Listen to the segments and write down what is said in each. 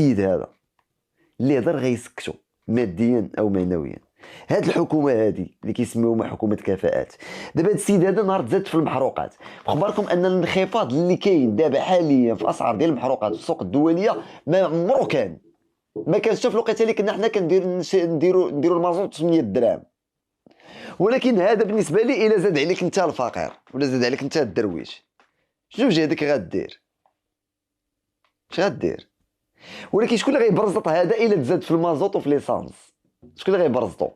السيد هذا اللي هضر غيسكتو ماديا او معنويا. هاد الحكومه هادي اللي كيسميوها حكومه كفاءات، دابا هاد السيد هذا نهار زاد في المحروقات. بخبركم ان الانخفاض اللي كاين دابا حاليا في الاسعار ديال المحروقات في السوق الدوليه ما عمرو كان، ما كانش حتى في الوقيته اللي كنا حنا نديروا المازوت 8 دراهم. ولكن هذا بالنسبه لي الا زاد عليك انت الفقير ولا زاد عليك انت الدرويش، شنو جهدك غدير؟ اش غدير؟ ولكن شكون اللي غيبرزط هذا الا تزاد في المازوت وفي ليسانس؟ شكون اللي غيبرزطو؟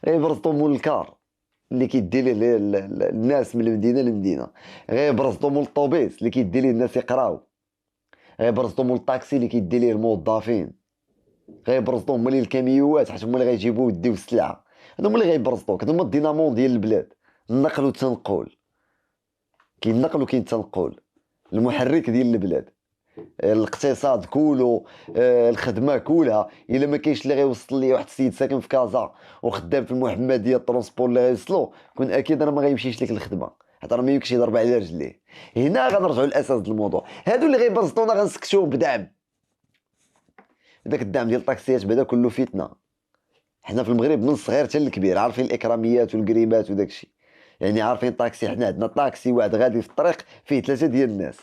غيبرزطو مول الكار اللي كيدي ليه الناس من المدينه للمدينه، غيبرزطو مول الطوبيس اللي كيدي ليه الناس يقراو، غيبرزطو مول الطاكسي اللي كيدي ليه الموظفين، غيبرزطو هما اللي الكاميوات حيت هما اللي غيجيبو يديو السلعه. هادو هما اللي غيبرزطوك، هادو هما الدينامون ديال البلاد. النقل والتنقل، كاين النقل وكاين التنقل، المحرك ديال البلاد، الاقتصاد كولو، الخدمه كلها. الا ما كاينش اللي غيوصل لي واحد السيد ساكن في كازا وخدام في المحمديه الترونسبور اللي غيوصلو، كون اكيد راه ما غيمشيش لك الخدمه، حيت راه ما يمكنش يضرب على رجليه. هنا غنرجعوا للاساس ديال الموضوع. هادو اللي غيبرزطونا غنسكتوهم بدعم. داك الدعم ديال الطاكسيات بعدا كله فتنه. حنا في المغرب من الصغير حتى الكبير عارفين الاكراميات والكريمات وداك الشيء. يعني عارفين الطاكسي، حنا عندنا طاكسي واحد غادي في الطريق فيه 3 ديال الناس،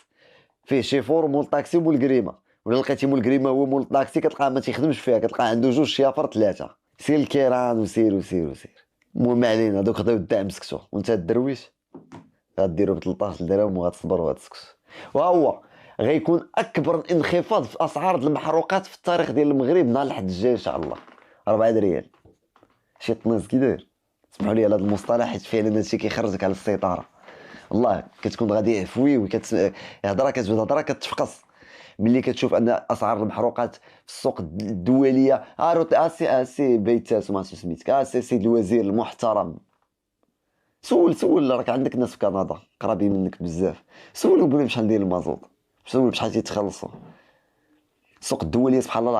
فيه شيفور مول الطاكسي ومول الكريمه. ولا لقيتي مول الكريمه هو مول الطاكسي كتلقاه ما تيخدمش فيها، كتلقاه عنده 2 شيافر 3. سير الكيران وسير وسير وسير. المهم ما علينا، دوك خداو الدعم سكتوا. وانت الدرويش غديرو ب 13 درهم وغتصبر وغتسكت. وهو غيكون اكبر انخفاض في اسعار المحروقات في التاريخ ديال المغرب نهار الحد الجاي ان شاء الله. 4 ريال شي طنيز كي داير. اسمحوا لي على هذا المصطلح حيت فعلا هادشي كيخرجك على السيطره. والله كتكون غادي عفوي هضره كتبدا هضره كتفقص ملي كتشوف ان اسعار المحروقات في السوق الدوليه. سي بيتات وما سميتك سي سيد الوزير المحترم. سول راك عندك ناس في كندا قرابين منك بزاف، سولهم بشحال داير المازوط، سول بشحال تيتخلصوا. السوق الدوليه سبحان الله